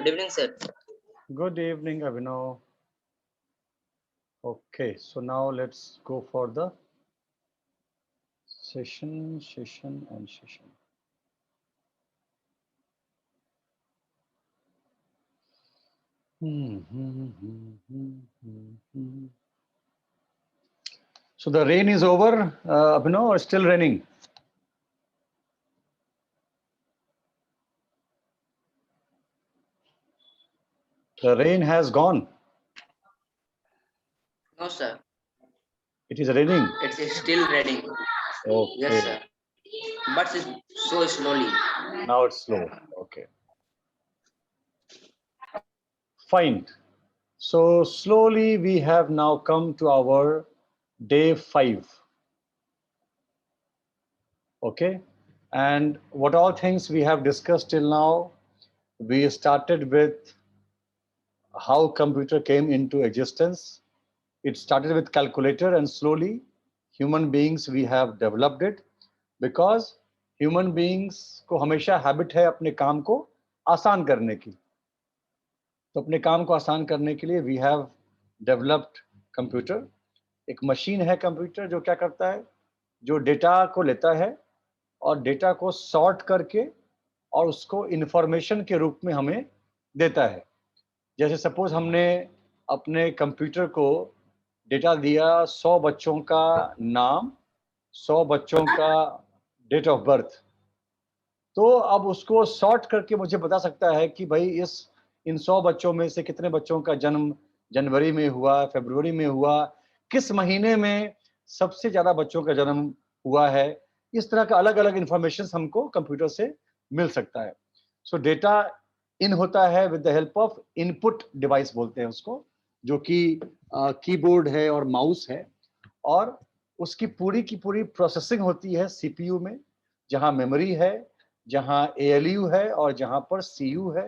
Good evening, sir. Good evening, Abhinav. Okay, so now let's go for the session. So the rain is over, Abhinav, or still raining? The rain has gone. No, sir. It is raining. It's still raining. Yes, Okay, sir. But it's so slowly. now it's slow. Okay, fine. So slowly we have now come to our day 5. Okay, and what all things we have discussed till now, we started with how computer came into existence. It started with calculator and slowly human beings we have developed it because human beings को हमेशा habit है अपने काम को आसान करने की. तो अपने काम को आसान करने के लिए वी हैव डेवलप्ड कंप्यूटर. एक मशीन है कंप्यूटर जो क्या करता है, जो डेटा को लेता है और डेटा को सॉर्ट करके और उसको इंफॉर्मेशन के रूप में हमें देता है. जैसे सपोज हमने अपने कंप्यूटर को डेटा दिया 100 बच्चों का नाम, 100 बच्चों का डेट ऑफ बर्थ, तो अब उसको सॉर्ट करके मुझे बता सकता है कि भाई इन 100 बच्चों में से कितने बच्चों का जन्म जनवरी में हुआ, फरवरी में हुआ, किस महीने में सबसे ज्यादा बच्चों का जन्म हुआ है. इस तरह का अलग अलग इंफॉर्मेशन हमको कंप्यूटर से मिल सकता है. सो डेटा इन होता है with the help of input device बोलते हैं उसको, जो कि कीबोर्ड है और माउस है, और उसकी पूरी की पूरी प्रोसेसिंग होती है सीपीयू में, जहां मेमोरी है, जहां एएलयू है और जहां पर सीयू है,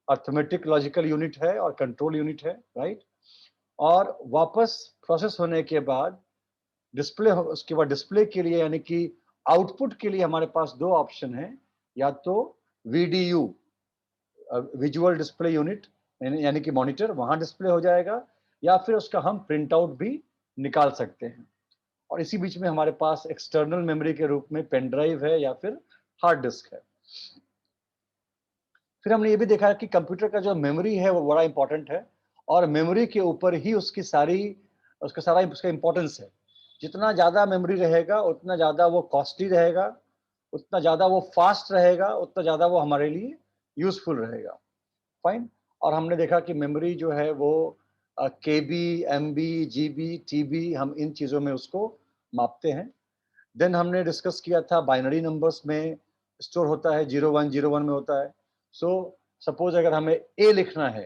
अर्थमेटिक लॉजिकल यूनिट है और कंट्रोल यूनिट है, राइट. और वापस प्रोसेस होने के बाद डिस्प्ले, उसके बाद डिस्प्ले के लिए यानी कि आउटपुट के लिए हमारे पास दो ऑप्शन है, या तो वीडीयू विजुअल डिस्प्ले यूनिट यानी कि मॉनिटर, वहां डिस्प्ले हो जाएगा, या फिर उसका हम प्रिंट आउट भी निकाल सकते हैं. और इसी बीच में हमारे पास एक्सटर्नल मेमोरी के रूप में पेन ड्राइव है या फिर हार्ड डिस्क है. फिर हमने ये भी देखा कि कंप्यूटर का जो मेमोरी है वो बड़ा इंपॉर्टेंट है, और मेमोरी के ऊपर ही उसका सारा उसका इंपॉर्टेंस है. जितना ज़्यादा मेमोरी रहेगा उतना ज़्यादा वो कॉस्टली रहेगा, उतना ज़्यादा वो फास्ट रहेगा, उतना ज़्यादा वो हमारे लिए यूजफुल रहेगा. फाइन. और हमने देखा कि मेमोरी जो है वो केबी, एमबी, जीबी, टीबी, हम इन चीज़ों में उसको मापते हैं. देन हमने डिस्कस किया था बाइनरी नंबर्स में स्टोर होता है, 0101 में होता है. सो सपोज अगर हमें ए लिखना है,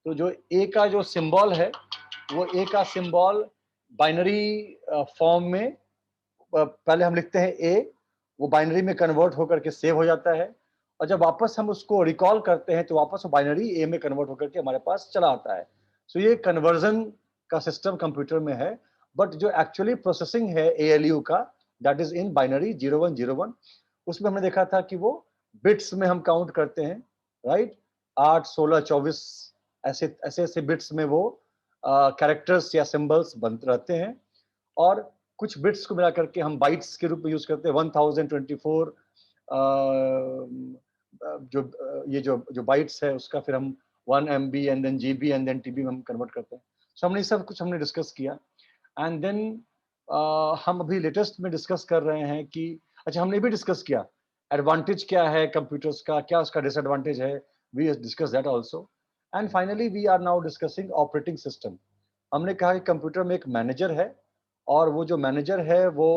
तो जो ए का जो सिंबल है वो ए का सिंबल बाइनरी फॉर्म में पहले हम लिखते हैं ए, वो बाइनरी में कन्वर्ट होकर के सेव हो जाता है, और जब वापस हम उसको रिकॉल करते हैं तो वापस वो बाइनरी ए में कन्वर्ट होकर के हमारे पास चला आता है. सो ये कन्वर्जन का सिस्टम कंप्यूटर में है. बट जो एक्चुअली प्रोसेसिंग है एएलयू का, दैट इज इन बाइनरी 0101. उसमें हमने देखा था कि वो बिट्स में हम काउंट करते हैं, राइट. 8, 16, 24 ऐसे ऐसे ऐसे बिट्स में वो कैरेक्टर्स या सिंबल्स बनते रहते हैं, और कुछ बिट्स को मिला करके हम बाइट्स के रूप में यूज करते हैं. 1024 ये जो जो बाइट्स है उसका फिर हम 1 MB and then GB and then TB में हम कन्वर्ट करते हैं. सो हमने सब कुछ हमने डिस्कस किया. एंड देन हम अभी लेटेस्ट में डिस्कस कर रहे हैं कि अच्छा, हमने भी डिस्कस किया एडवांटेज क्या है कंप्यूटर्स का, क्या उसका डिसएडवांटेज है. We discuss that also. And finally we are now discussing operating system. हमने कहा कि कंप्यूटर में एक मैनेजर है, और वो जो मैनेजर है वो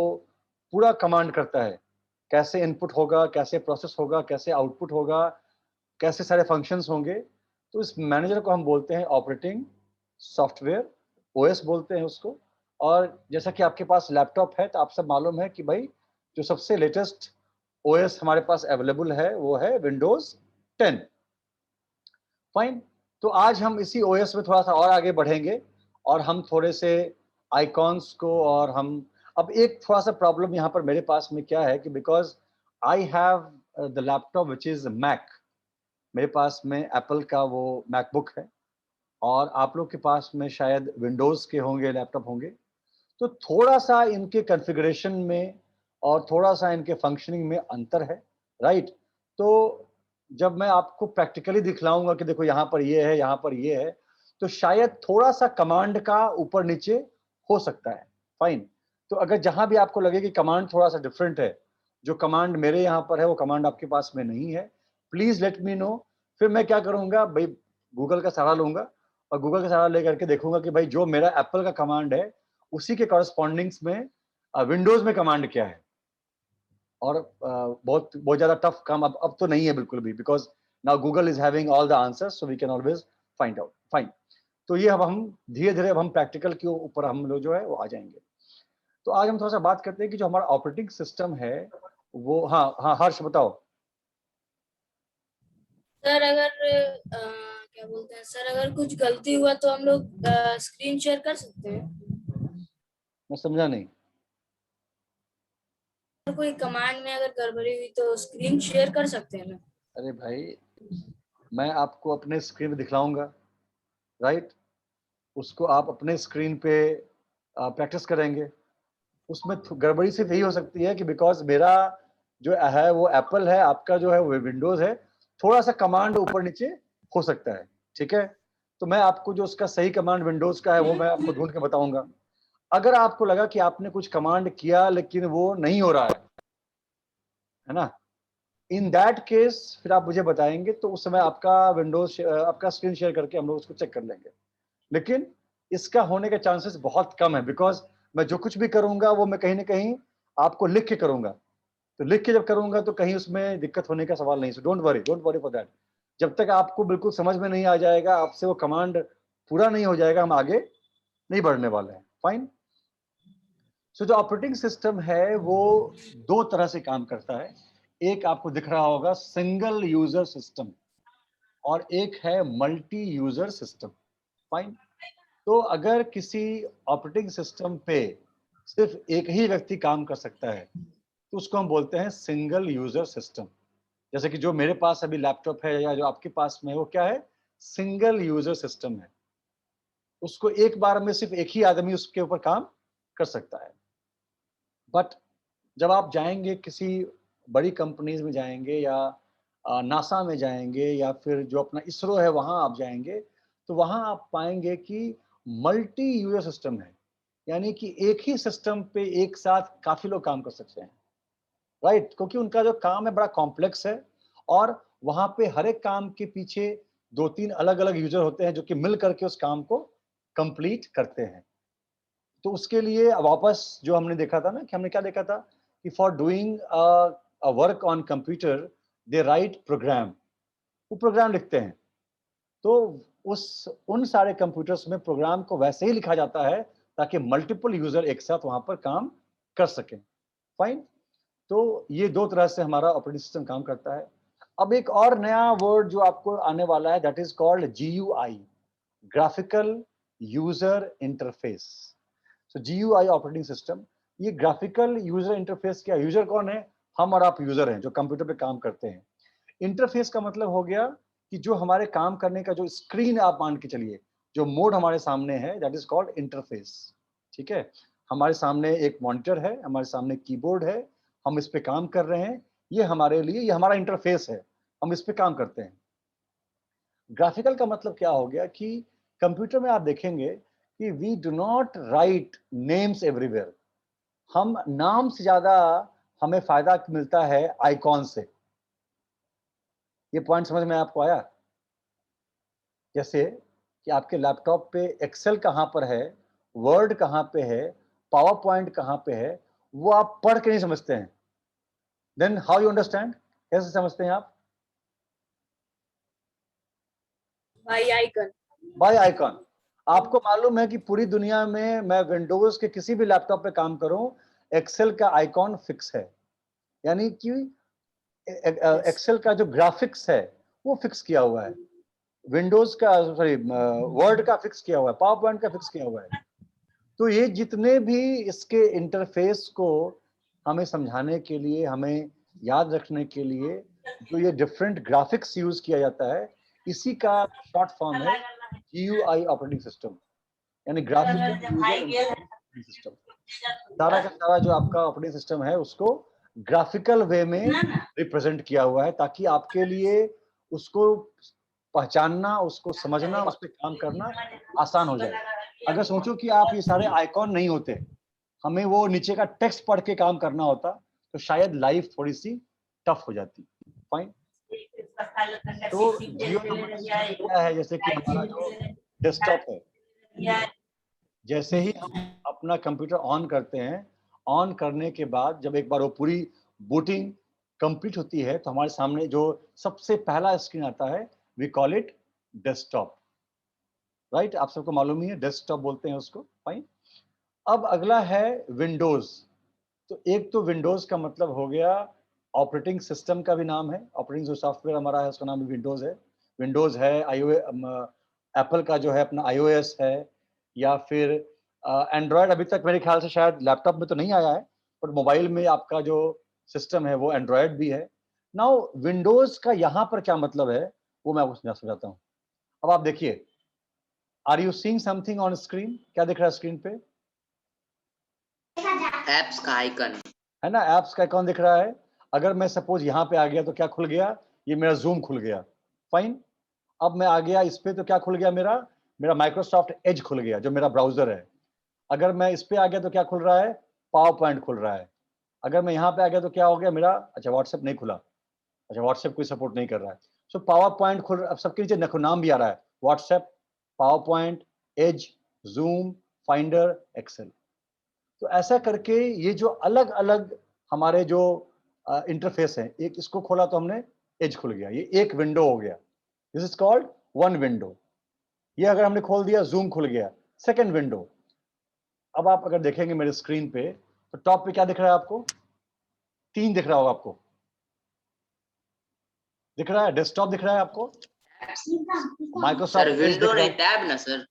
पूरा कमांड करता है, कैसे इनपुट होगा, कैसे प्रोसेस होगा, कैसे आउटपुट होगा, कैसे सारे फंक्शंस होंगे. तो इस मैनेजर को हम बोलते हैं ऑपरेटिंग सॉफ्टवेयर, ओएस बोलते हैं उसको. और जैसा कि आपके पास लैपटॉप है तो आप सब मालूम है कि भाई जो सबसे लेटेस्ट ओएस हमारे पास अवेलेबल है वो है विंडोज 10. फाइन. तो आज हम इसी ओएस में थोड़ा सा और आगे बढ़ेंगे, और हम थोड़े से आइकॉन्स को, और हम अब एक थोड़ा सा प्रॉब्लम यहाँ पर मेरे पास में क्या है कि because I have the laptop which is Mac, मेरे पास में एप्पल का वो मैकबुक है, और आप लोग के पास में शायद विंडोज़ के होंगे, लैपटॉप होंगे। तो थोड़ा-सा इनके कॉन्फ़िगरेशन में और थोड़ा-सा इनके फंक्शनिंग में अंतर है, राइट? तो जब मैं आपको प्रैक्टिकली दिखलाऊँगा कि देखो यहाँ पर ये है, यहाँ पर ये है, तो शायद थोड़ा-सा कमांड का ऊपर-नीचे हो सकता है, फाइन। तो अगर जहाँ भी आपको लगे कि कमांड थोड़ा-सा डिफरेंट है, जो कमांड मेरे यहाँ पर है, वो कमांड आपके पास में नहीं है, प्लीज़ लेट मी नो। फिर मैं क्या करूँगा भई, गूगल का सहारा लूँगा और गूगल का सहारा लेकर के देखूँगा कि भाई जो मेरा एप्पल का कमांड है, उसी के कॉरेस्पॉन्डिंग्स में विंडोज़ में कमांड क्या है। और बहुत बहुत ज़्यादा टफ काम अब तो नहीं है बिल्कुल भी, because now Google is having all the answers, so we can always find out, fine. तो ये अब हम धीरे-धीरे अब हम प्रैक्टिकल के ऊपर हम लोग जो है वो आ जाएँगे। तो आज हम थोड़ा-सा बात करते हैं कि जो हमारा ऑपरेटिंग सिस्टम है, वो हाँ, हाँ, हर्ष बताओ। सर अगर क्या बोलते हैं सर, अगर कुछ गलती हुआ तो हम लोग स्क्रीन शेयर कर सकते हैं? मैं समझा नहीं। कोई कमांड में अगर गड़बड़ी हुई तो स्क्रीन शेयर कर सकते हैं ना? अरे भाई, मैं आपको अपने स्क्रीन पे दिखलाऊँगा, राइट? उसको आप अपने स्क्रीन पे प्रैक्टिस करेंगे। उसमें गड़बड़ी सिर्फ यही हो सकती है कि बिकॉज़ मेरा जो है वो एप्पल है, आपका जो है वो विंडोज़ है, थोड़ा-सा कमांड ऊपर-नीचे हो सकता है, ठीक है? तो मैं आपको जो उसका सही कमांड विंडोज़ का है, वो मैं आपको ढूँढ के बताऊँगा। अगर आपको लगा कि आपने कुछ कमांड किया लेकिन वो नहीं हो रहा है ना? इन दैट केस फिर आप मुझे बताएँगे, तो उस समय आपका आपका स्क्रीन शेयर करके हम लोग उसको चेक कर लेंगे। लेकिन इसका होने के चांसेस बहुत कम है, बिकॉज़ मैं जो कुछ भी करूँगा वो मैं कहीं न कहीं आपको लिख के करूँगा। तो लिख के जब करूँगा तो कहीं उसमें दिक्कत होने का सवाल नहीं, so don't worry for that. जब तक आपको बिल्कुल समझ में नहीं आ जाएगा, आपसे वो कमांड पूरा नहीं हो जाएगा, हम आगे नहीं बढ़ने वाले हैं, फाइन? सो जो ऑपरेटिंग सिस्टम है वो 2 तरह से काम करता है। एक आपको दिख रहा होगा सिंगल यूज़र सिस्टम, और एक है मल्टी यूज़र सिस्टम, फाइन? तो अगर किसी ऑपरेटिंग सिस्टम पे सिर्फ एक ही व्यक्ति काम कर सकता है, तो उसको हम बोलते हैं सिंगल यूजर सिस्टम। जैसे कि जो मेरे पास अभी लैपटॉप है या जो आपके पास में है, वो क्या है? सिंगल यूजर सिस्टम है। उसको एक बार में सिर्फ एक ही आदमी उसके ऊपर काम कर सकता है। बट जब आप जाएंगे किसी बड़ी कंपनीज में जाएंगे, या नासा में जाएंगे, या फिर जो अपना इसरो है वहां आप जाएंगे, तो वहां आप पाएंगे कि मल्टी यूजर सिस्टम है। यानी कि एक ही सिस्टम पे एक साथ काफी लोग काम कर सकते हैं, राइट? क्योंकि उनका जो काम है बड़ा कॉम्प्लेक्स है, और वहां पे हर एक काम के पीछे 2-3 अलग-अलग यूजर होते हैं जो कि मिल करके उस काम को कंप्लीट करते हैं। तो उसके लिए वापस जो हमने देखा था ना, कि हमने क्या देखा था कि for doing a work on computer they write program, वो प्रोग्राम लिखते हैं। तो उस उन सारे कंप्यूटर्स में प्रोग्राम को वैसे ही लिखा जाता है ताकि मल्टीपल यूजर एक साथ वहां पर काम कर सकें, फाइन? तो ये 2 तरह से हमारा ऑपरेटिंग सिस्टम काम करता है। अब एक और नया वर्ड जो आपको आने वाला है, that is called GUI, graphical user interface. So GUI operating system, ये ग्राफिकल यूजर इंटरफेस क्या? यूजर कौन है? हम और आप यूजर हैं जो कंप्यूटर पे काम करते हैं। इंटरफेस का मतलब हो गया कि जो हमारे काम करने का जो स्क्रीन आप मान के चलिए, जो मोड हमारे सामने है, दैट इज कॉल्ड इंटरफेस, ठीक है? हमारे सामने एक मॉनिटर है, हमारे सामने कीबोर्ड है, हम इस पे काम कर रहे हैं, ये हमारे लिए, ये हमारा इंटरफेस है, हम इस पे काम करते हैं। ग्राफिकल का मतलब क्या हो गया कि कंप्यूटर में आप देखेंगे कि we do not write names everywhere. हम नाम से ज्यादा हमें फायदा मिलता है आइकॉन से। ये पॉइंट समझ में आपको आया? जैसे कि आपके लैपटॉप पे एक्सेल कहाँ पर है, वर्ड कहाँ पे है, पावर पॉइंट कहाँ पे है, वो आप पढ़ के नहीं समझते हैं। Then how you understand? कैसे समझते हैं आप? By icon. By icon. आपको मालूम है कि पूरी दुनिया में मैं विंडोज के किसी भी लैपटॉप पे काम करूं, एक्सेल का आइकॉन फिक्स है। यानी कि एक्सेल का जो ग्राफिक्स है वो फिक्स किया हुआ है, विंडोज का, सॉरी, वर्ड का फिक्स किया हुआ है, पावर पॉइंट का फिक्स किया हुआ है। तो ये जितने भी इसके इंटरफेस को हमें समझाने के लिए, हमें याद रखने के लिए, जो ये डिफरेंट ग्राफिक्स यूज किया जाता है, इसी का शॉर्ट फॉर्म है GUI ऑपरेटिंग सिस्टम, यानी ग्राफिकल यूजर इंटरफेस सिस्टम। सारा का सारा जो आपका ऑपरेटिंग सिस्टम है उसको ग्राफिकल वे में रिप्रेजेंट किया हुआ है, ताकि आपके लिए उसको पहचानना, उसको समझना, उस पर काम करना आसान हो जाए। अगर सोचो कि आप ये सारे आइकॉन नहीं होते, हमें वो नीचे का टेक्स्ट पढ़ के काम करना होता, तो शायद लाइफ थोड़ी सी टफ हो जाती। फाइन। तो जियो क्या है, जैसे कि हमारा जो डेस्कटॉप है, जैसे ही हम अपना कंप्यूटर ऑन करते हैं, ऑन करने के बाद जब एक बार वो पूरी बूटिंग कंप्लीट होती है, तो हमारे सामने जो सबसे पहला स्क्रीन आता है, we call it desktop. Right, आप सबको मालूम ही है, डेस्कटॉप बोलते हैं उसको। फाइन। अब अगला है विंडोज। तो एक तो विंडोज का मतलब हो गया ऑपरेटिंग सिस्टम का भी नाम है, ऑपरेटिंग जो सॉफ्टवेयर हमारा है उसका नाम भी विंडोज है। विंडोज है, एप्पल का जो है अपना iOS है, या फिर एंड्रॉयड अभी तक मेरे ख्याल से शायद लैपटॉप में तो नहीं आया है, बट मोबाइल में आपका जो सिस्टम है वो एंड्रॉयड भी है। नाउ विंडोज का यहाँ पर क्या मतलब है वो मैं आपको समझाता हूँ। अब आप देखिए, are you seeing something on screen? क्या दिख रहा है स्क्रीन पे? एप्स का आइकन। है ना, एप्स का आइकॉन दिख रहा है। अगर मैं सपोज यहाँ पे आ गया तो क्या खुल गया? ये मेरा जूम खुल गया। फाइन। अब मैं आ गया इस पे तो क्या खुल गया? मेरा मेरा माइक्रोसॉफ्ट एज खुल गया, जो मेरा ब्राउजर है। अगर मैं इस पे आ गया तो क्या खुल रहा है? पावर पॉइंट खुल रहा है। अगर मैं यहाँ पे आ गया तो क्या हो गया मेरा? अच्छा, व्हाट्सएप नहीं खुला। अच्छा, व्हाट्सएप कोई सपोर्ट नहीं कर रहा है। सो पावर पॉइंट खुल, अब सबके नीचे नाम भी आ रहा है, WhatsApp, PowerPoint, Edge, Zoom, Finder, Excel. तो ऐसा करके ये जो अलग अलग हमारे जो इंटरफेस है, एक इसको खोला तो हमने एज खुल गया, ये एक विंडो हो गया। This is called one window. ये अगर हमने खोल दिया, जूम खुल गया, सेकंड विंडो। अब आप अगर देखेंगे मेरे स्क्रीन पे, तो टॉप पे क्या दिख रहा है आपको? 3 दिख रहा होगा आपको, दिख रहा है? डेस्कटॉप दिख रहा है आपको, सर माइक्रोसॉफ्ट एज विंडो दिख रहा नहीं, है। टैब ना सर।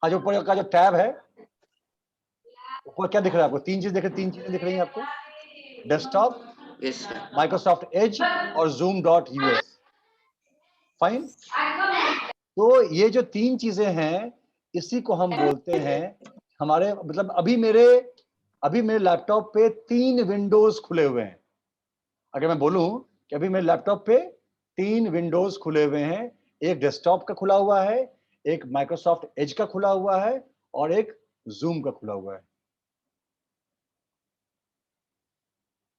आज ऊपर का जो टैब है, ऊपर क्या दिख रहा है आपको? 3 चीज दिख रही, 3 चीजें दिख रही हैं आपको, desktop, yes sir. Microsoft Edge और zoom.us। फाइन। तो ये जो 3 चीजें हैं, इसी को हम बोलते हैं हमारे, मतलब अभी मेरे लैपटॉप पे 3 विंडोज खुले हुए हैं। अगर मैं बोलूं कि अभी मेरे लैपटॉप पे 3 विंडोज खुले हुए हैं, एक डेस्कटॉप का खुला हुआ है, एक माइक्रोसॉफ्ट एज का खुला हुआ है, और एक जूम का खुला हुआ है।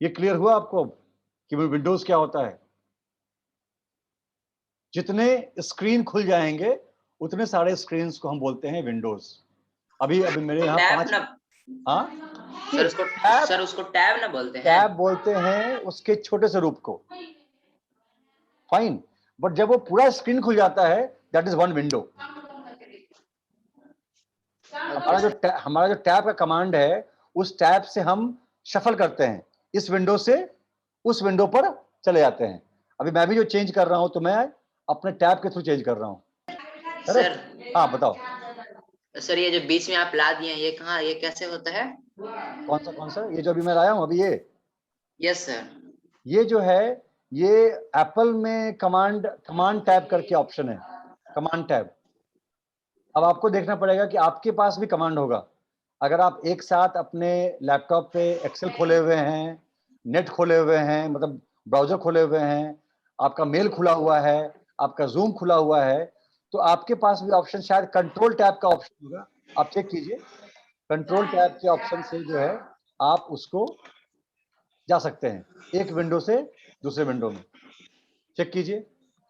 ये क्लियर हुआ आपको अब कि विंडोज क्या होता है? जितने स्क्रीन खुल जाएंगे उतने सारे स्क्रीन को हम बोलते हैं विंडोज। अभी अभी मेरे यहाँ टैब 5। ना हाँ, सर, उसको टैब, सर उसको टैब ना बोलते हैं। टैब बोलते हैं उसके छोटे से रूप को। फाइन। बट जब वो पूरा स्क्रीन खुल जाता है, that is one window. Okay sir. हमारा जो टैब का कमांड है, उस टैब से हम शफल करते हैं, इस विंडो से उस विंडो पर चले जाते हैं। अभी मैं भी जो चेंज कर रहा हूं, तो मैं अपने टैब के थ्रू चेंज कर रहा हूं। Sir correct? हाँ, बताओ। सर ये जो बीच में आप ला दिए हैं, ये कहाँ, ये कैसे होता है? कौन सा? ये जो अभी मैं लाया हूं अभी, यस सर। ये जो है, ये एप्पल में कमांड टैब करके ऑप्शन है, कमांड टैब। अब आपको देखना पड़ेगा कि आपके पास भी कमांड होगा। अगर आप एक साथ अपने लैपटॉप पे एक्सेल खोले हुए हैं, नेट खोले हुए हैं, मतलब ब्राउजर खोले हुए हैं, आपका मेल खुला हुआ है, आपका जूम खुला हुआ है, तो आपके पास भी ऑप्शन शायद कंट्रोल टैब का ऑप्शन होगा। आप चेक कीजिए, कंट्रोल टैब के ऑप्शन से जो है आप उसको जा सकते हैं, एक विंडो से दूसरे विंडो में। चेक कीजिए,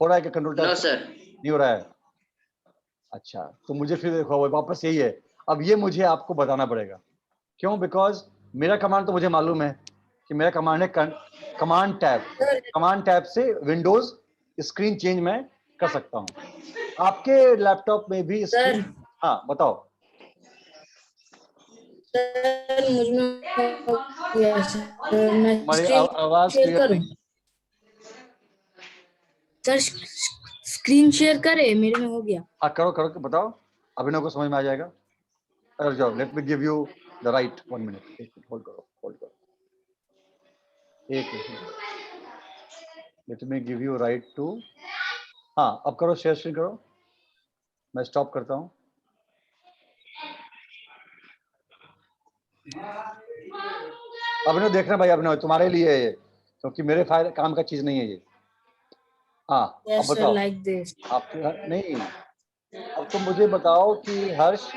हो रहा है कि कंट्रोल टैब नो से? सर। नहीं हो रहा है? अच्छा, तो मुझे फिर देखो वो वापस यही है। अब ये मुझे आपको बताना पड़ेगा, क्यों? बिकॉज मेरा कमांड तो मुझे मालूम है कि मेरा कमांड है कमांड टैब। कमांड टैब से विंडोज स्क्रीन चेंज मैं कर सकता हूं। आपके लैपटॉप में भी सर स्क्रीन, हाँ बताओ। सर मुझ में हो गया सर, मैं हमारी स्क्रीन आवाज शेयर क्लियर करूं? नहीं। सर स्क्रीन शेयर करे, मेरे में हो गया। हाँ, करो करो, बताओ, अभिनव को समझ में आ जाएगा। अरे जाओ, let me give you the right, 1 minute, hold करो, एक मिनट, let me give you right to, हाँ अब करो, शेयर स्क्रीन करो, मैं स्टॉप करता हूँ। अभिनव देखना भाई, अभिनव तुम्हारे लिए है ये, क्योंकि मेरे फायदे काम का चीज नहीं है ये। हाँ अब Yes, sir, बताओ like this. आप, नहीं अब तुम मुझे बताओ कि हर्ष,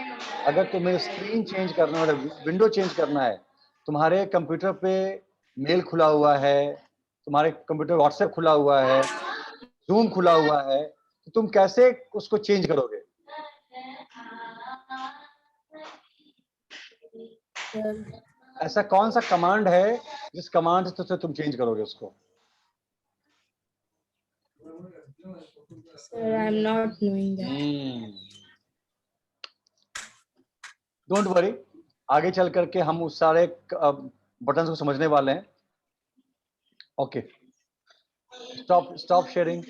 अगर तुम्हें स्क्रीन चेंज करना है, विंडो चेंज करना है, तुम्हारे कंप्यूटर पे मेल खुला हुआ है, तुम्हारे कंप्यूटर व्हाट्सएप खुला हुआ है, जूम खुला हुआ है, तो तुम कैसे उसको चेंज करोगे? Sir, ऐसा कौन सा कमांड है जिस कमांड से तुम चेंज करोगे उसको? sir, I'm not knowing that. Don't worry, आगे चल करके हम उस सारे बटन को समझने वाले हैं। Okay, stop sharing.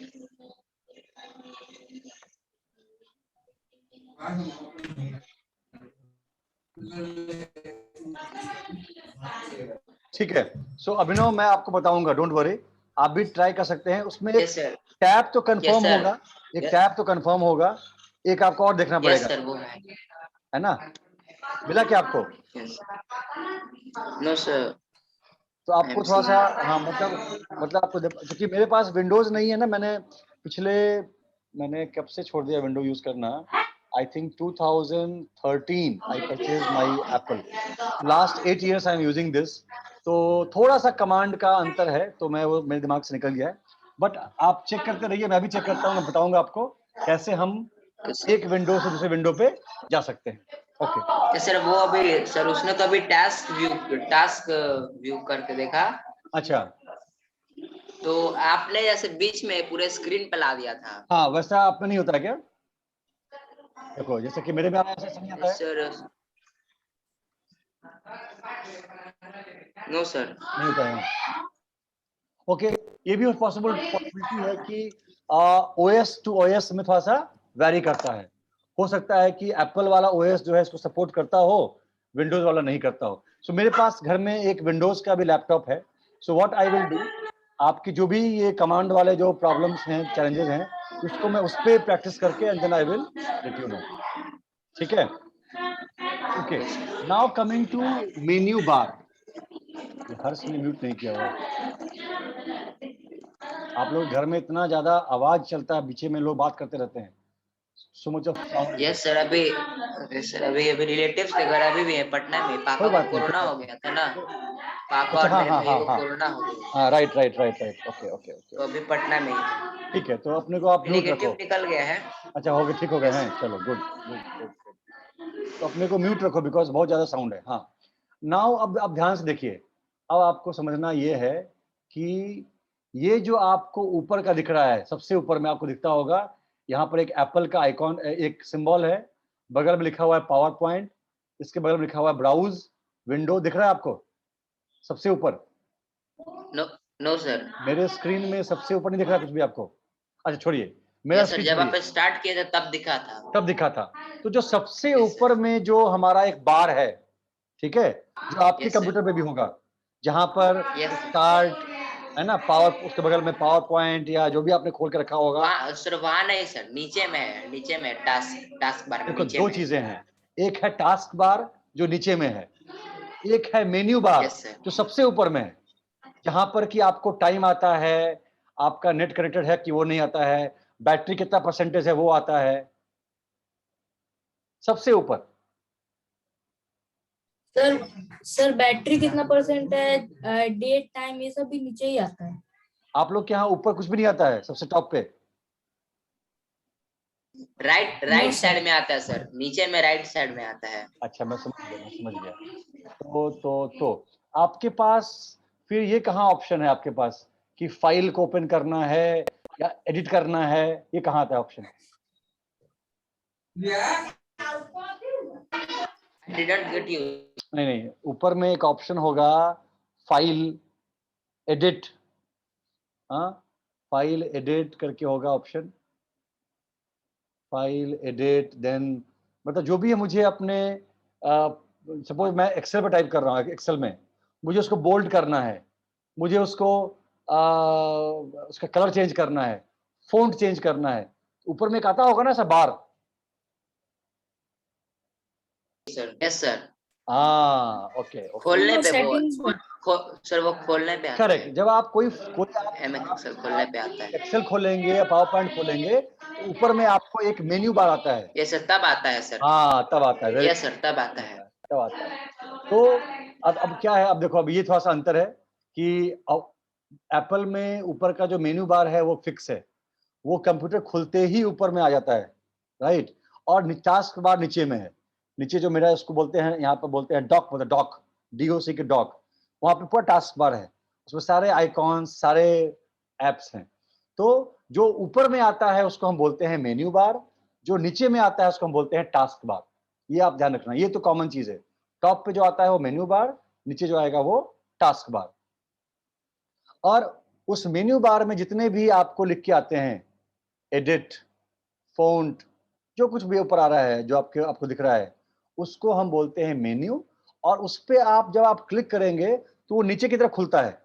ठीक है, सो अभिनव मैं आपको बताऊंगा, डोंट वरी, आप भी ट्राई कर सकते हैं। उसमें एक यस सर, टैब तो कंफर्म Yes, sir. होगा, एक टैब तो कंफर्म होगा, एक आपको और देखना यस पड़ेगा, सर, वो है ना? मिला क्या आपको? नो सर, तो आपको थोड़ा सा, हाँ मतलब आपको क्योंकि मेरे पास विंडोज नहीं है ना, मैंने कब से छोड़ दिया विंडो यूज करना, I think 2013 I purchase my Apple, last 8 years I am using this, तो थोड़ा सा कमांड का अंतर है, तो मैं वो मेरे दिमाग से निकल गया है, बट आप चेक करते रहिए, मैं भी चेक करता हूँ, मैं बताऊंगा आपको कैसे हम एक विंडो से दूसरे विंडो पे जा सकते हैं। ओके सर, वो अभी सर उसने तो अभी टास्क व्यू करके देखा, अच्छा, तो आपने जैसे बीच में पूरे स्क्रीन पे ला दिया था। हाँ वैसा आप में नहीं होता है क्या? देखो जैसे कि मेरे में ऐसा नहीं आता है, सर नो सर, नहीं होता है। ओके, ये भी पॉसिबिलिटी है कि ओएस टू ओएस में थोड़ा सा वैरी करता है, हो सकता है कि एप्पल वाला ओएस जो है इसको सपोर्ट करता हो, विंडोज वाला नहीं करता हो। सो मेरे पास घर में एक विंडोज का भी लैपटॉप है, so what I will do, आपकी जो भी ये कमांड वाले जो प्रॉब्लम्स हैं, चैलेंजेस हैं, उसको मैं उस पर प्रैक्टिस करके and then I will let you know, ठीक है? Okay, now coming to menu bar, Harsh ने म्यूट नहीं किया हुआ है। आप लोग घर में इतना ज्यादा आवाज चलता है, पीछे में लोग बात करते रहते हैं, so much of sound. Yes sir, अभी रिलेटिव्स के घर अभी भी है पटना में, पापा कोई को बात नहीं, कोरोना हो गया था ना, पापा अच्छा और हाँ मेरे हाँ भाई हाँ को हाँ कोरोना हो गया, हाँ, right right right right, okay okay okay, तो अभी पटना में ही ठीक है, तो अपने को आप म्यूट रखो। नेगेटिव निकल गया है। अच्छा हो गया, ठीक हो गए हैं, चलो गुड गुड गुड, तो अपने को म्यूट रखो बिकॉज बहुत ज्यादा साउंड है। हाँ, नाउ अब ध्यान से देखिए, अब आपको समझना ये है कि ये जो आपको ऊपर का दिख रहा है, सबसे ऊपर में आपको दिखता होगा, यहाँ पर एक एप्पल का आइकॉन, एक सिंबल है, बगल में लिखा हुआ है पावर पॉइंट, इसके बगल में लिखा हुआ है ब्राउज विंडो, दिख रहा है आपको सबसे ऊपर? नो नो सर, मेरे स्क्रीन में सबसे ऊपर नहीं दिख रहा कुछ भी आपको? अच्छा छोड़िए, मेरा यस सर, स्क्रीन जब आप छोड़िए, स्टार्ट किए थे तब दिखा था, तब दिखा था। तो जो सबसे Yes, ऊपर में जो हमारा एक बार है, ठीक है, जो आपके Yes, sir. कंप्यूटर पे भी होगा, जहां पर यस स्टार्ट है ना, पावर, उसके बगल में पावर पॉइंट या जो भी आपने खोल के रखा होगा, वहाँ सर, वहाँ नहीं सर, नीचे में है, नीचे में टास्क बार में देखो नीचे दो में। चीजें हैं, एक है टास्क बार जो नीचे में है, एक है मेन्यू बार यस सर, जो सबसे ऊपर में है, जहां पर कि आपको टाइम आता है, आपका नेट कनेक्टेड है कि वो नहीं आता है, बैटरी कितना परसेंटेज है वो आता है, सबसे ऊपर। सर सर बैटरी कितना परसेंट है, डेट टाइम ये सब भी नीचे ही आता है। आप लोग के यहाँ ऊपर कुछ भी नहीं आता है सबसे टॉप पे? Right sir. साइड में आता है सर, नीचे में राइट साइड में आता है। अच्छा मैं समझ गया। तो आपके पास फिर ये कहाँ ऑप्शन है आपके पास कि फाइल को ओपन करना है या एडिट करना है, ये कहाँ आता है ऑप्शन? Didn't get you. नहीं, ऊपर में एक ऑप्शन होगा फाइल एडिट, हाँ फाइल एडिट करके होगा ऑप्शन, फाइल एडिट, देन मतलब जो भी है, मुझे अपने सपोज मैं एक्सेल पर टाइप कर रहा हूँ, एक्सेल में मुझे उसको बोल्ड करना है, मुझे उसको उसका कलर चेंज करना है, फ़ॉन्ट चेंज करना है, ऊपर में एक आता होगा ना ऐसा bar. Sir yes sir, okay okay, खोलने वो पे वो सेटिंग्स में सर वो खोलने पे आता है। करेक्ट। जब आप कोई आप एमएस एक्सेल खोलने पे आता है। एक्सेल खोलेंगे या पावर पॉइंट खोलेंगे तो ऊपर में आपको एक मेन्यू बार आता है। यस सर, तब आता है सर। तब आता है, वेरी यस सर, तब आता है। तब आता है। तो अब क्या है, अब देखो, अब ये थोड़ा सा अंतर है कि एप्पल में ऊपर का जो मेन्यू बार है वो फिक्स है, वो कंप्यूटर खुलते ही ऊपर में आ जाता है, राइट। और टास्क बार नीचे में है, नीचे जो मेरा उसको बोलते हैं, यहाँ पर बोलते हैं डॉक, मतलब डॉक, DOC के डॉक, वहाँ पे पूरा टास्क बार है, उसमें सारे आइकॉन्स, सारे एप्स हैं। तो जो ऊपर में आता है उसको हम बोलते हैं मेन्यू बार, जो नीचे में आता है उसको हम बोलते हैं टास्क बार। ये आप ध्यान रखना, ये तो कॉमन चीज है। टॉप पे जो आता है वो मेन्यू बार, नीचे जो आएगा वो टास्क बार। और उस मेन्यू बार में जितने भी आपको लिख के आते हैं, एडिट, फ़ॉन्ट, जो कुछ भी ऊपर आ रहा है, जो आपको दिख रहा है, उसको हम बोलते हैं मेन्यू। और उस पे आप जब आप क्लिक करेंगे तो वो नीचे की तरफ खुलता है,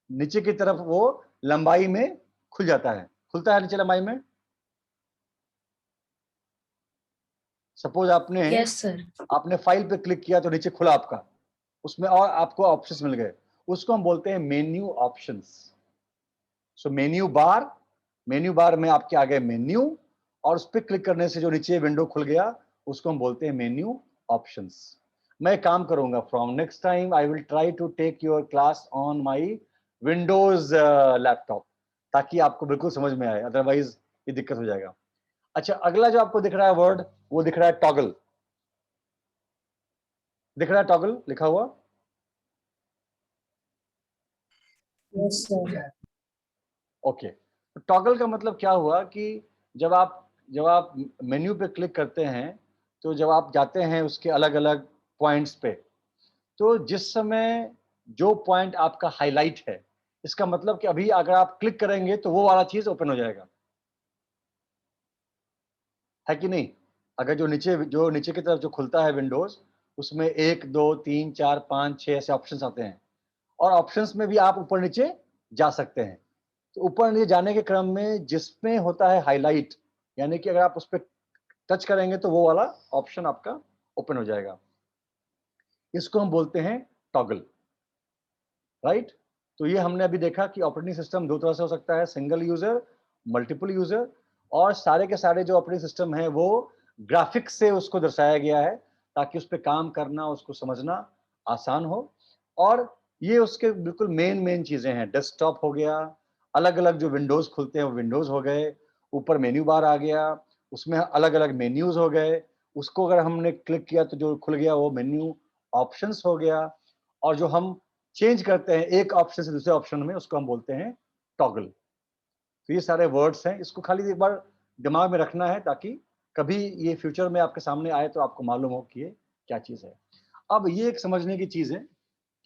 नीचे की तरफ वो लंबाई में खुल जाता है, खुलता है नीचे लंबाई में। Suppose yes sir. आपने फाइल पे क्लिक किया तो नीचे खुला आपका, उसमें और आपको ऑप्शंस मिल गए, उसको हम बोलते हैं मेन्यू ऑप्शंस। सो मेन्यू बार में आपके आ गए मेन्यू, और उस पर क्लिक करने से जो नीचे विंडो खुल गया उसको हम बोलते हैं मेन्यू ऑप्शंस। मैं काम करूंगा, from next time I will try to take your class on my Windows laptop, ताकि आपको बिल्कुल समझ में आए, अदरवाइज ये दिक्कत हो जाएगा। अच्छा, अगला जो आपको दिख रहा है वर्ड, वो दिख रहा है टॉगल, दिख रहा है टॉगल लिखा हुआ। Yes sir. ओके, तो टॉगल का मतलब क्या हुआ कि जब आप मेन्यू पे क्लिक करते हैं, तो जब आप जाते हैं उसके अलग अलग पॉइंट्स पे, तो जिस समय जो पॉइंट आपका हाईलाइट है, इसका मतलब कि अभी अगर आप क्लिक करेंगे तो वो वाला चीज ओपन हो जाएगा, है कि नहीं। अगर जो नीचे की तरफ जो खुलता है विंडोज, उसमें 1 2 3 4 5 6 ऐसे ऑप्शंस आते हैं, और ऑप्शंस में भी आप ऊपर नीचे जा सकते हैं। तो ऊपर नीचे जाने के क्रम में जिसमें होता है हाईलाइट, यानी कि अगर आप उस पर टच करेंगे तो वो वाला ऑप्शन आपका ओपन हो जाएगा, इसको हम बोलते हैं टॉगल, राइट। तो ये हमने अभी देखा कि ऑपरेटिंग सिस्टम दो तरह से हो सकता है, सिंगल यूजर, मल्टीपल यूजर, और सारे के सारे जो ऑपरेटिंग सिस्टम है वो ग्राफिक्स से उसको दर्शाया गया है, ताकि उस पर काम करना, उसको समझना आसान हो। और ये उसके बिल्कुल मेन चीजें हैं, डेस्कटॉप हो गया, अलग अलग जो विंडोज खुलते हैं वो विंडोज हो गए, ऊपर मेन्यू बार आ गया, उसमें अलग अलग मेन्यूज हो गए, उसको अगर हमने क्लिक किया तो जो खुल गया वो मेन्यू ऑप्शंस हो गया, और जो हम चेंज करते हैं एक ऑप्शन से दूसरे ऑप्शन में, उसको हम बोलते हैं टॉगल। तो ये सारे वर्ड्स हैं, इसको खाली एक बार दिमाग में रखना है, ताकि कभी ये फ्यूचर में आपके सामने आए तो आपको मालूम हो कि ये क्या चीज़ है। अब ये एक समझने की चीज़ है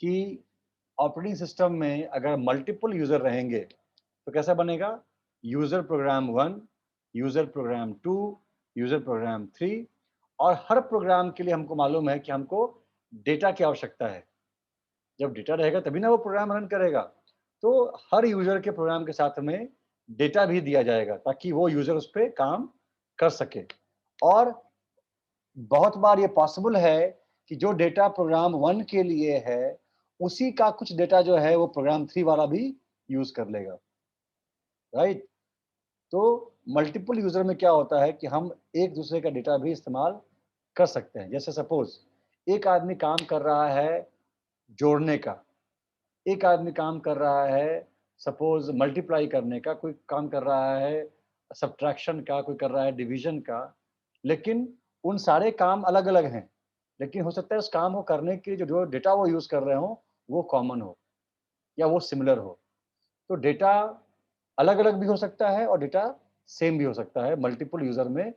कि ऑपरेटिंग सिस्टम में अगर मल्टीपल यूजर रहेंगे तो कैसा बनेगा, user program 1, user program 2, user program 3, और हर प्रोग्राम के लिए हमको मालूम है कि हमको डेटा की आवश्यकता है। जब डेटा रहेगा तभी ना वो प्रोग्राम रन करेगा। तो हर यूजर के प्रोग्राम के साथ में डेटा भी दिया जाएगा, ताकि वो यूजर उस पर काम कर सके। और बहुत बार ये पॉसिबल है कि जो डेटा प्रोग्राम 1 के लिए है, उसी का कुछ डेटा जो है वो प्रोग्राम 3 वाला भी यूज कर लेगा, राइट। तो मल्टीपल यूजर में क्या होता है कि हम एक दूसरे का डेटा भी इस्तेमाल कर सकते हैं। जैसे सपोज एक आदमी काम कर रहा है जोड़ने का, एक आदमी काम कर रहा है सपोज मल्टीप्लाई करने का, कोई काम कर रहा है सब्ट्रैक्शन का, कोई कर रहा है डिवीजन का, लेकिन उन सारे काम अलग अलग हैं, लेकिन हो सकता है उस काम को करने के लिए जो डेटा वो यूज कर रहे हो वो कॉमन हो या वो सिमिलर हो। तो डेटा अलग अलग भी हो सकता है और डेटा सेम भी हो सकता है। मल्टीपल यूजर में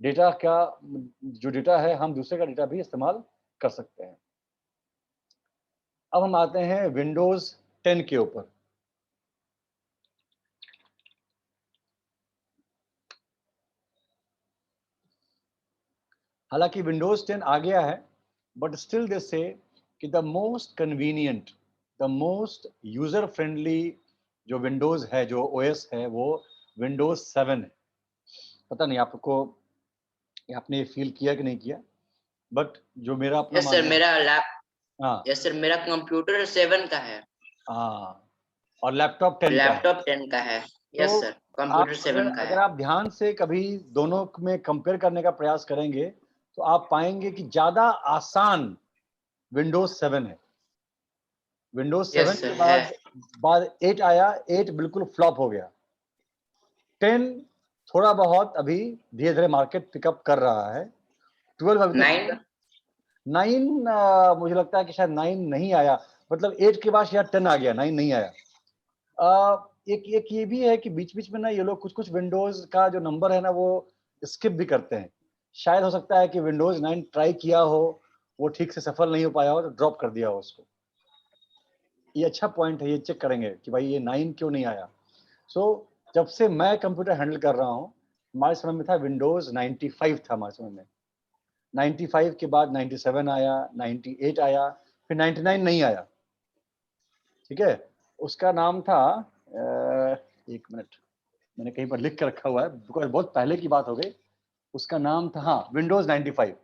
डेटा का जो डेटा है, हम दूसरे का डेटा भी इस्तेमाल कर सकते हैं। अब हम आते हैं विंडोज 10 के ऊपर। हालांकि विंडोज 10 आ गया है, बट स्टिल दे से कि the most convenient the most user friendly जो विंडोज है, जो ओएस है, वो विंडोज 7 है। पता नहीं आपको, आपने फील किया कि नहीं किया, बट जो मेरा अपना यस सर, मानना है। मेरा हाँ यस सर, मेरा कंप्यूटर 7 का है, हाँ, और लैपटॉप 10 का है। लैपटॉप 10 का है। यस तो सर, आप कंप्यूटर अगर 7 का अगर है। आप ध्यान से कभी दोनों में कंपेयर करने का प्रयास करेंगे तो आप पाएंगे कि ज्यादा आसान विंडोज 7 है। विंडोज 7 यस के सर है। बाद 8 आया, 8 बिल्कुल फ्लॉप हो गया। 10 थोड़ा बहुत अभी धीरे धीरे मार्केट पिकअप कर रहा है। 12 अभी तक 9 9 मुझे लगता है कि शायद 9 नहीं आया, मतलब 8 के बाद शायद 10 आ गया, 9 नहीं आया। एक एक ये भी है कि बीच बीच में ना ये लोग कुछ कुछ विंडोज का जो नंबर है ना वो स्किप भी करते हैं। शायद हो सकता है कि विंडोज 9 ट्राई किया हो, वो ठीक से सफल नहीं हो पाया हो तो ड्रॉप कर दिया हो उसको। ये अच्छा पॉइंट है, ये चेक करेंगे कि भाई ये 9 क्यों नहीं आया। सो जब से मैं कंप्यूटर हैंडल कर रहा हूँ, हमारे समय में था विंडोज 95 था हमारे समय में। 95 के बाद 97 आया, 98 आया, फिर 99 नहीं आया। ठीक है, उसका नाम था एक मिनट, मैंने कहीं पर लिख कर रखा हुआ है बिकॉज बहुत पहले की बात हो गई। उसका नाम था, हाँ, विंडोज 95।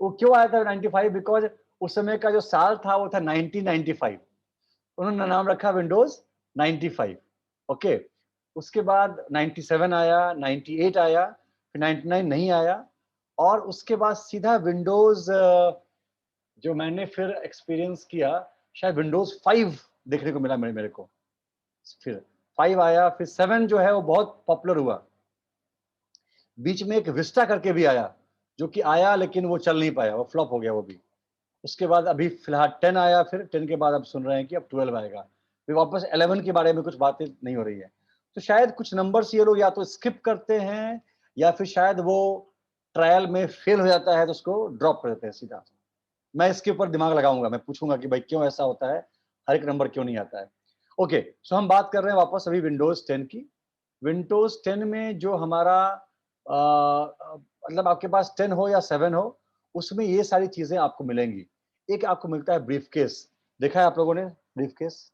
वो क्यों आया था 95? बिकॉज उस समय का जो साल था वो था 1995, उन्होंने नाम रखा विंडोज 95। ओके, उसके बाद 97 आया, 98 आया, फिर 99 नहीं आया, और उसके बाद सीधा विंडोज जो मैंने फिर एक्सपीरियंस किया, शायद विंडोज 5 देखने को मिला मेरे को। फिर 5 आया, फिर 7 जो है वो बहुत पॉपुलर हुआ। बीच में एक विस्टा करके भी आया, जो कि आया लेकिन वो चल नहीं पाया, वो फ्लॉप हो गया वो भी। उसके बाद अभी फिलहाल 10 आया, फिर 10 के बाद अब सुन रहे हैं कि अब 12 आएगा, फिर वापस 11 के बारे में कुछ बातें नहीं हो रही है। तो शायद कुछ नंबर्स ये लोग या तो स्किप करते हैं, या फिर शायद वो ट्रायल में फेल हो जाता है तो उसको ड्रॉप कर देते हैं सीधा। मैं इसके ऊपर दिमाग लगाऊंगा, मैं पूछूंगा कि भाई क्यों ऐसा होता है, हर एक नंबर क्यों नहीं आता है। ओके, सो हम बात कर रहे हैं वापस अभी विंडोज 10 की। विंडोज 10 में जो हमारा मतलब आपके पास 10 हो या 7 हो, उसमें ये सारी चीजें आपको मिलेंगी। एक आपको मिलता है ब्रीफ केस, देखा है आप लोगों ने ब्रीफ केस?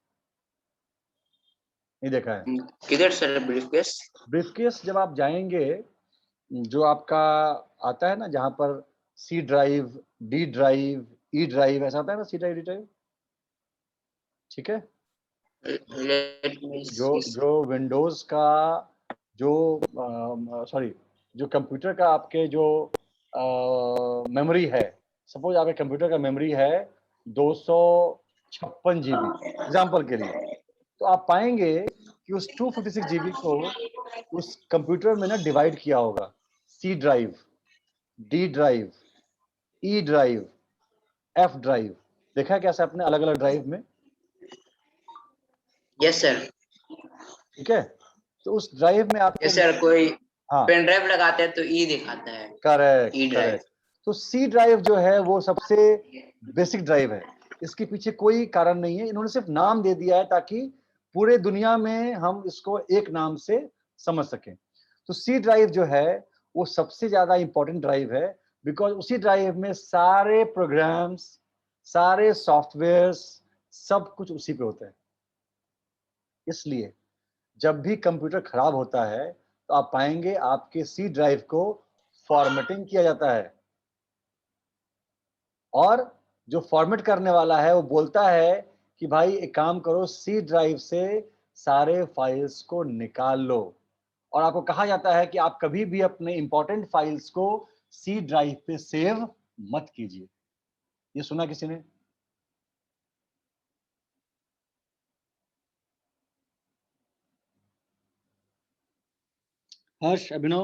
नहीं देखा है? किधर सर ब्रीफकेस? ब्रीफ केस जब आप जाएंगे, जो आपका आता है ना, जहां पर C drive, D drive, E drive, ऐसा आता है ना, सी ड्राइव, डी ड्राइव। ठीक है, लेट मी जो सी। जो विंडोज का जो सॉरी, जो कंप्यूटर का आपके जो मेमोरी है, सपोज आपके कंप्यूटर का मेमोरी है 256 जीबी एग्जाम्पल के लिए, तो आप पाएंगे कि उस 256 जीबी को उस कंप्यूटर में ना डिवाइड किया होगा। C drive, D drive, E drive, F drive. देखा है कैसे अपने अलग अलग ड्राइव में? Yes sir. ठीक है, तो उस ड्राइव में आपके, यस सर, कोई हाँ, पेन ड्राइव लगाते हैं तो ई दिखाता है, करेक्ट ई ड्राइव। करेक्ट। तो सी ड्राइव जो है वो सबसे बेसिक ड्राइव है। इसके पीछे कोई कारण नहीं है, इन्होंने सिर्फ नाम दे दिया है ताकि पूरे दुनिया में हम इसको एक नाम से समझ सकें। तो सी ड्राइव जो है वो सबसे ज्यादा इंपॉर्टेंट ड्राइव है, बिकॉज उसी ड्राइव में सारे प्रोग्राम्स, सारे सॉफ्टवेयर्स, सब कुछ उसी पे होता है। इसलिए जब भी कंप्यूटर खराब होता है तो आप पाएंगे आपके सी ड्राइव को फॉर्मेटिंग किया जाता है, और जो फॉर्मेट करने वाला है वो बोलता है कि भाई एक काम करो, सी ड्राइव से सारे फाइल्स को निकाल लो। और आपको कहा जाता है कि आप कभी भी अपने इंपॉर्टेंट फाइल्स को सी ड्राइव पे सेव मत कीजिए। ये सुना किसी ने? हर्ष, अभिनव,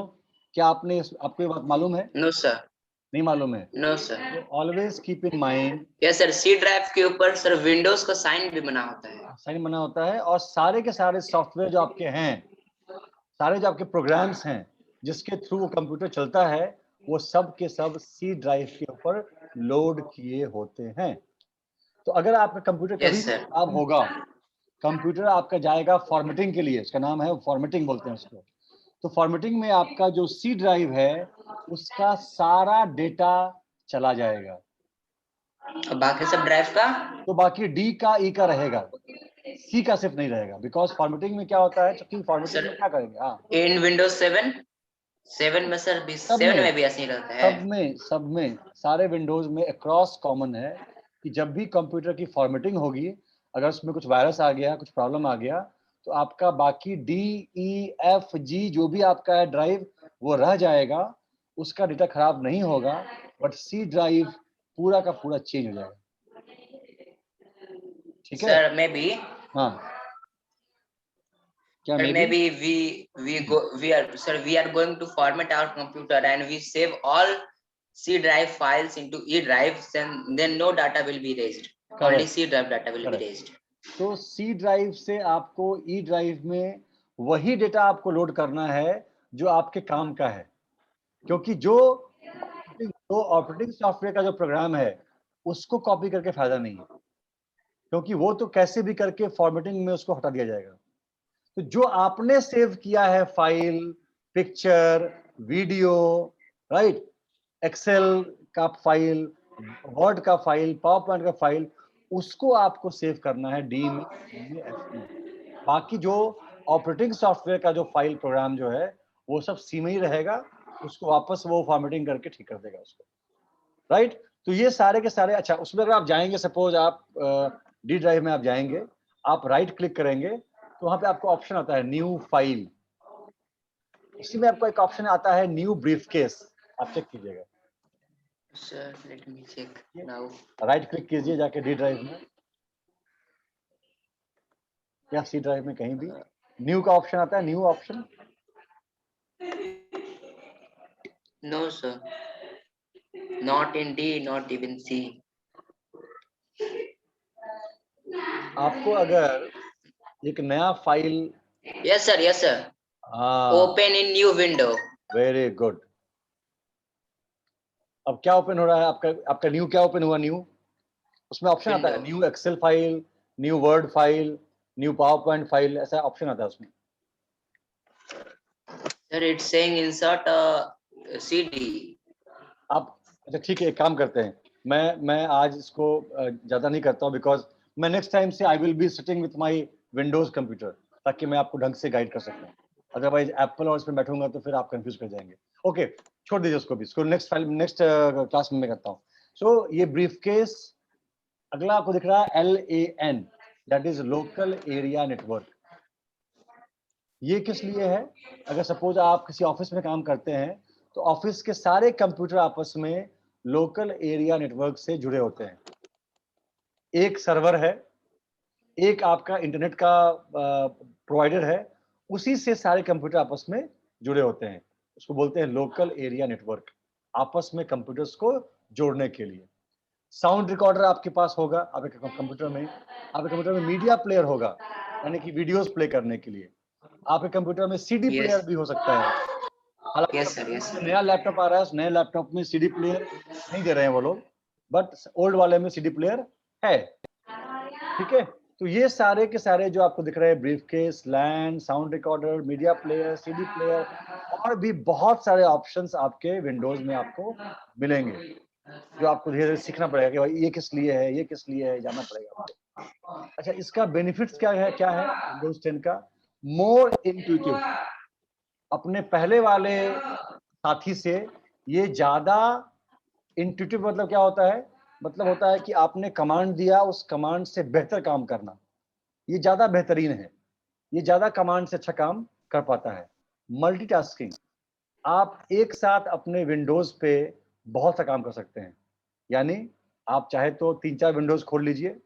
क्या आपको ये बात मालूम है? No sir. नहीं मालूम है? No sir. तो always keep in mind, yes sir, C drive के ऊपर सर विंडोज का साइन भी बना होता है। साइन बना होता है, और सारे के सारे सॉफ्टवेयर जो आपके हैं, सारे जो आपके प्रोग्राम्स हैं जिसके थ्रू वो कंप्यूटर चलता है, वो सब के सब सी ड्राइव के ऊपर लोड किए होते हैं। तो अगर आपका कंप्यूटर कभी यस भी सर। खराब होगा, कंप्यूटर आपका जाएगा फॉर्मेटिंग के लिए, उसका नाम है फॉर्मेटिंग बोलते हैं उसको। तो फॉर्मेटिंग में आपका जो सी ड्राइव है उसका सारा डेटा चला जाएगा। और बाकी सब ड्राइव का तो बाकी डी का ई का रहेगा, सी का सिर्फ नहीं रहेगा, बिकॉज फॉर्मेटिंग में क्या होता है, क्योंकि फॉर्मेटिंग में क्या करेंगे, हाँ इन विंडोज 7 में सर भी सब 7 में में भी ऐसे ही रहता है। सब में सारे विंडोज में अक्रॉस कॉमन है कि जब भी कंप्यूटर की फॉर्मेटिंग होगी, अगर उसमें कुछ वायरस आ गया, कुछ प्रॉब्लम आ गया, तो आपका बाकी डी ई एफ जी जो भी आपका है ड्राइव वो रह जाएगा, उसका डेटा खराब नहीं होगा, बट सी ड्राइव पूरा का पूरा चेंज हो जाएगा। ठीक है, सर मे बी हाँ क्या Sir, may be, maybe we are going to format our computer and we save all C drive files into E drives, and then no data will be raised. Only C drive data will be raised. तो C drive से आपको E drive में वही data आपको load करना है जो आपके काम का है, क्योंकि जो ऑपरेटिंग सॉफ्टवेयर का जो प्रोग्राम है उसको कॉपी करके फायदा नहीं है, क्योंकि वो तो कैसे भी करके फॉर्मेटिंग में उसको हटा दिया जाएगा। तो जो आपने सेव किया है file, picture, video, right, Excel का फाइल, वर्ड का फाइल, पावर पॉइंट का फाइल, उसको आपको सेव करना है डी में, एफ में। बाकी जो ऑपरेटिंग सॉफ्टवेयर का जो फाइल प्रोग्राम जो है वो सब सी में ही रहेगा, उसको वापस वो फॉर्मेटिंग करके ठीक कर देगा उसको, राइट। तो ये सारे के सारे, अच्छा उसमें अगर आप जाएंगे, सपोज आप डी ड्राइव में आप जाएंगे, आप राइट क्लिक करेंगे तो वहां पे आपको ऑप्शन आता है न्यू फाइल, उसी में आपको एक ऑप्शन आता है न्यू ब्रीफकेस, आप चेक कीजिएगा। Sir, let me check now. Right click कीजिए जाके डी ड्राइव में या सी ड्राइव में कहीं भी, न्यू का ऑप्शन आता है, new option. No, sir. Not in D, not even C. आपको अगर एक नया file, Yes, sir. Yes, sir. Open in new window. Very good. अब क्या ओपन हो रहा है आपका, आपका न्यू क्या ओपन हुआ, न्यू उसमें ऑप्शन आता है new Excel file, new Word file, new PowerPoint file, ऐसा ऑप्शन आता है उसमें। Sir, it's saying insert a CD. आप अच्छा ठीक है, एक काम करते हैं, मैं आज इसको ज्यादा नहीं करता हूँ, बिकॉज मैं नेक्स्ट टाइम से I will be sitting with my Windows computer, ताकि मैं आपको ढंग से गाइड कर सकूँ। अदरवाइज एप्पल और इसमें बैठूंगा तो फिर आप कंफ्यूज कर जाएंगे। ओके छोड़ दीजिए उसको भी, इसको नेक्स्ट क्लास में मैं करता हूँ। सो ये ब्रीफकेस, अगला आपको दिख रहा है LAN, that is local area network. ये किस लिए है, अगर सपोज आप किसी ऑफिस में काम करते हैं तो ऑफिस के सारे कंप्यूटर आपस में लोकल एरिया नेटवर्क से जुड़े होते हैं। एक सर्वर है, एक आपका इंटरनेट का प्रोवाइडर है, उसी से सारे कंप्यूटर आपस में जुड़े होते हैं, उसको बोलते हैं लोकल एरिया नेटवर्क, आपस में कंप्यूटर्स को जोड़ने के लिए। साउंड रिकॉर्डर आपके पास होगा, आपके कंप्यूटर में मीडिया प्लेयर होगा, यानी कि वीडियोस प्ले करने के लिए। आपके कंप्यूटर में सीडी Yes. प्लेयर भी हो सकता है। हालांकि Yes, sir. Yes, sir. नया लैपटॉप आ रहा है, उस नए लैपटॉप में सीडी प्लेयर नहीं दे रहे हैं वो लोग, बट ओल्ड वाले में सीडी प्लेयर है। ठीक है, तो ये सारे के सारे जो आपको दिख रहे हैं, briefcase, LAN, sound recorder, media player, CD player, और भी बहुत सारे ऑप्शंस आपके विंडोज में आपको मिलेंगे, जो आपको धीरे धीरे सीखना पड़ेगा कि भाई ये किस लिए है, ये किस लिए है, जानना पड़ेगा आपको। अच्छा, इसका बेनिफिट्स क्या है विंडोज 10 का? मोर इंट्यूटिव, अपने पहले वाले साथी से ये ज्यादा इंट्यूटिव, मतलब क्या होता है, मतलब होता है कि आपने कमांड दिया, उस कमांड से बेहतर काम करना, ये ज्यादा बेहतरीन है, ये ज्यादा कमांड से अच्छा काम कर पाता है। मल्टीटास्किंग, आप एक साथ अपने विंडोज पे बहुत सा काम कर सकते हैं, यानी आप चाहे तो 3-4 विंडोज खोल लीजिए,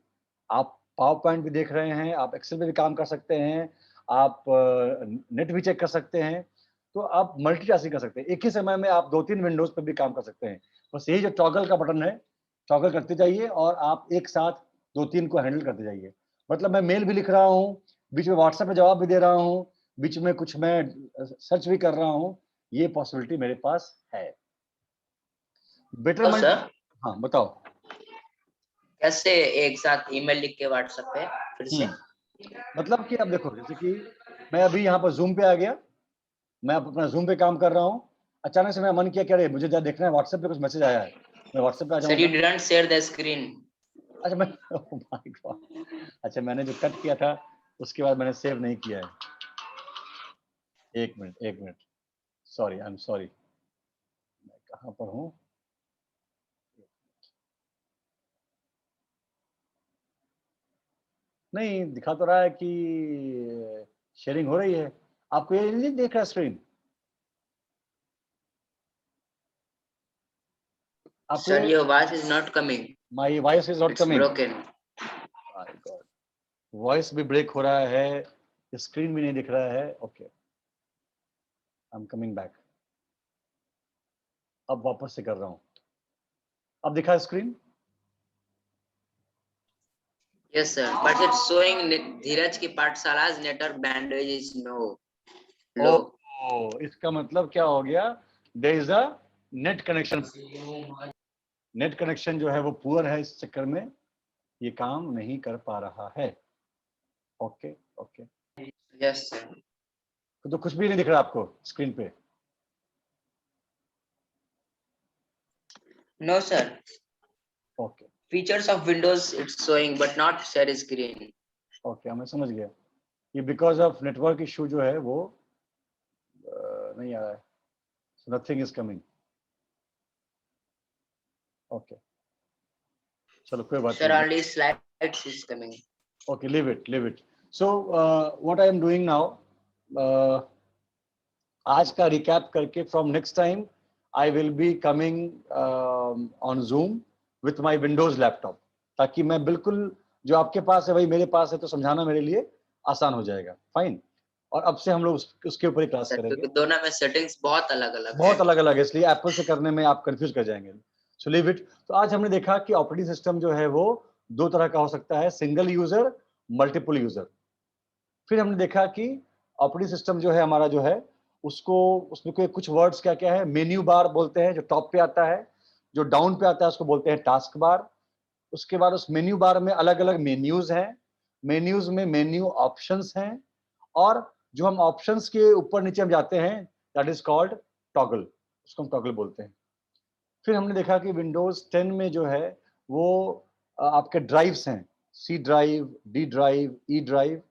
आप पावर पॉइंट भी देख रहे हैं, आप एक्सेल पे भी काम कर सकते हैं, आप नेट भी चेक कर सकते हैं, तो आप मल्टीटास्किंग कर सकते हैं, एक ही समय में आप 2-3 विंडोज पे भी काम कर सकते हैं। बस यही जो टॉगल का बटन है, टॉगल करते जाइए और आप एक साथ 2-3 को हैंडल करते जाइए। मतलब मैं मेल भी लिख रहा हूँ, बीच में व्हाट्सएप पे जवाब भी दे रहा हूँ, बीच में कुछ मैं सर्च भी कर रहा हूँ, ये पॉसिबिलिटी मेरे पास है। Better Oh, sir. हाँ बताओ। कैसे एक साथ ईमेल लिख के व्हाट्सएप पे फिर से? मतलब कि अब देखो, जैसे कि मैं अभी यहाँ पर जूम पे आ गया, मैं अपना जूम पे काम कर रहा हूँ, अचानक से मेरा मन किया कि अरे मुझे जरा देखना है व्हाट्सएप पे कुछ मैसेज आया है, मैं व्हाट्सएप पे आ Sir, जाऊंगा। you didn't share the screen. अच्छा मैं oh my God. अच्छा मैंने जो कट किया था उसके बाद मैंने सेव नहीं किया है। एक minute sorry, I am sorry, मैं कहाँ पर हूँ? नहीं दिखा तो रहा है कि शेयरिंग हो रही है, आपको ये नहीं देख रहा स्क्रीन? आपको Sir, your voice is not coming. My voice is not It's coming? broken. My God, voice भी ब्रेक हो रहा है, स्क्रीन भी नहीं दिख रहा है। Okay I am coming back, अब वापस से कर रहा हूँ। अब दिखा screen? Yes, sir. But it's showing Dheeraj ki Pathshala's network bandwidth is low. ओ इसका मतलब क्या हो गया? There is a net connection, net connection जो है वो पुअर है, इस चक्कर में ये काम नहीं कर पा रहा है। Okay okay, Yes, sir. तो कुछ भी नहीं दिख रहा आपको स्क्रीन पे? No, sir. Okay Features of Windows it's showing, but not share screen. Okay मैं समझ गया, ये बिकॉज ऑफ नेटवर्क इशू जो है वो नहीं आ रहा है, so nothing is coming. Okay चलो कोई बात Sir, नहीं। only slides is coming. Okay, leave it. So what I am doing now, आज का रिकैप करके, from next time I will be coming on zoom with my Windows laptop, ताकि मैं बिल्कुल जो आपके पास है वही मेरे पास है, तो समझाना मेरे लिए आसान हो जाएगा। फाइन, और अब से हम लोग उसके ऊपर ही क्लास Sir, करेंगे। क्योंकि दोनों में सेटिंग्स बहुत अलग-अलग बहुत है. अलग अलग है, इसलिए एप्पल से करने में आप कंफ्यूज कर जाएंगे। So leave it. तो आज हमने देखा कि ऑपरेटिंग सिस्टम जो है वो दो तरह का हो सकता है, सिंगल यूजर, मल्टीपल यूजर। फिर हमने देखा कि ऑपरेटिंग सिस्टम जो है हमारा जो है उसको, उसमें कोई कुछ वर्ड्स क्या क्या है, मेन्यू बार बोलते हैं जो टॉप पे आता है, जो डाउन पे आता है उसको बोलते हैं टास्क बार। उसके बाद उस मेन्यू बार में अलग अलग मेन्यूज हैं, मेन्यूज में मेन्यू ऑप्शंस हैं, और जो हम ऑप्शंस के ऊपर नीचे हम जाते हैं दैट इज कॉल्ड टॉगल, उसको हम टॉगल बोलते हैं। फिर हमने देखा कि विंडोज 10 में जो है वो आपके ड्राइव्स हैं, C drive, D drive, E drive,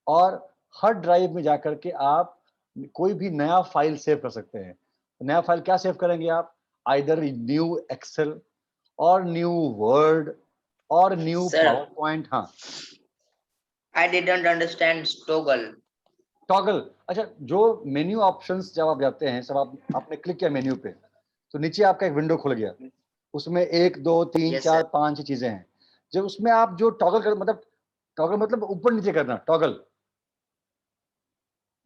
और हर ड्राइव में जाकर के आप कोई भी नया फाइल सेव कर सकते हैं। नया फाइल क्या सेव करेंगे आप? आइदर न्यू एक्सेल और न्यू वर्ड और न्यू Sir. Power point. हाँ I didn't understand toggle. Toggle, अच्छा जो मेन्यू ऑप्शंस जब आप जाते हैं, सब आपने क्लिक किया मेन्यू पे, तो नीचे आपका एक विंडो खुल गया, उसमें 1 2 3 Yes, 4 sir. 5 चीजें हैं। जब उसमें आप जो टॉगल कर, मतलब टॉगल मतलब ऊपर नीचे करना, टॉगल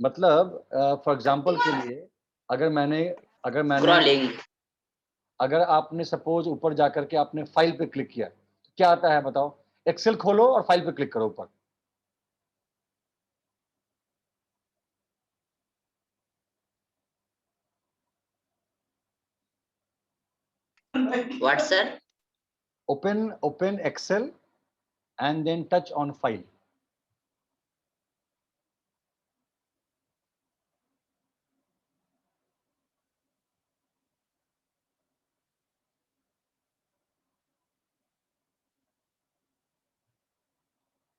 मतलब फॉर एग्जांपल के लिए अगर मैंने Scrolling. अगर आपने सपोज ऊपर जाकर के आपने फाइल पे क्लिक किया, तो क्या आता है बताओ? एक्सेल खोलो और फाइल पे क्लिक करो ऊपर, What, sir? Open Excel and then touch on file.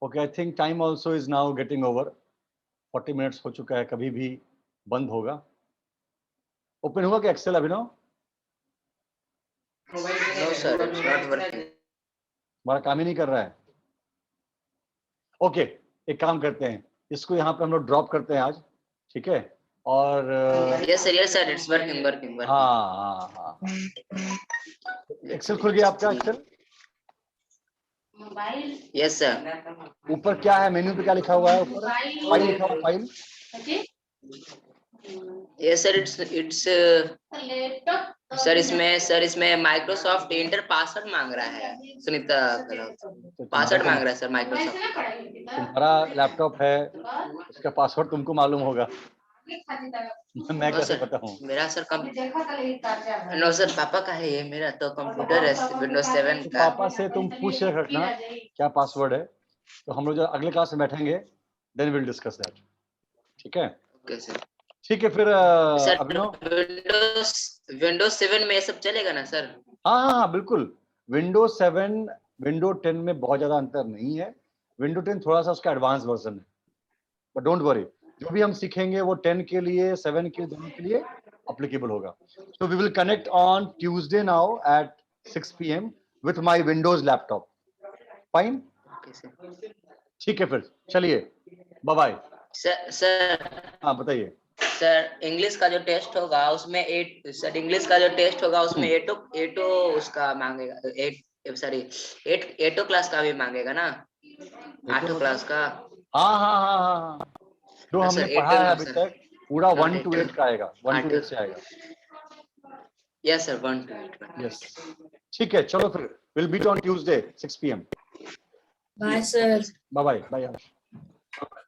Okay I think time also is now getting over, 40 minutes हो चुका है, कभी भी बंद होगा। ओपन हुआ क्या Excel Abhinav? No, sir. It's not working. हमारा काम ही नहीं कर रहा है। ओके एक काम करते हैं, इसको यहाँ पे हम लोग ड्रॉप करते हैं आज, ठीक है? और Yes, sir. Yes, sir. It's working. हाँ एक्सेल खुल गया आपका? Excel Yes, sir. ऊपर क्या है, मेन्यू पे क्या लिखा हुआ है? ऊपर फाइल लिखा हुआ है, file. Yes, sir. It's sir इसमें माइक्रोसॉफ्ट इंटर पासवर्ड मांग रहा है। सुनीता पासवर्ड मांग रहा है सर माइक्रोसॉफ्ट। तुम्हारा लैपटॉप है, उसका पासवर्ड तुमको मालूम होगा, मैं नो कैसे सर, बताऊं? मेरा सर नो सर, पापा का है ये, मेरा तो कंप्यूटर है विंडोज 7 तो का। पापा से तुम पूछ के रखना क्या पासवर्ड है, तो हम लोग जब अगले क्लास में बैठेंगे देन विल डिस्कस दैट, ठीक है? Okay sir. ठीक है फिर सर अभिनव, विंडोज 7 में ये सब चलेगा ना सर? हाँ बिल्कुल, विंडो 7 विंडो 10 में बहुत ज्यादा अंतर नहीं है। विंडो 10 थोड़ा सा उसका एडवांस वर्जन है, बट डोंट वरी, जो भी हम सीखेंगे वो 10 के लिए 7 के दोनों के लिए अप्लीकेबल होगा। So we will connect on Tuesday now at 6 PM with my Windows laptop. Fine, Okay, sir. ठीक है फिर चलिए, बाय बाय। सर हाँ बताइए। सर इंग्लिश का जो टेस्ट होगा उसमें सर इंग्लिश का जो टेस्ट होगा उसमें एटो उसका मांगेगा, एटो क्लास का भी मांगेगा ना, 8 क्लास का। हाँ हाँ हाँ हाँ हाँ, जो हाँ, हमने सर पढ़ा 8 है नो अभी सर, तक पूरा नॉट 1 to 8 का आएगा, 1 to 8 से आएगा। Yes sir 1 to 8। यस, ठीक है, चलो फिर will meet on Tuesday 6 PM। Bye sir. Bye bye bye.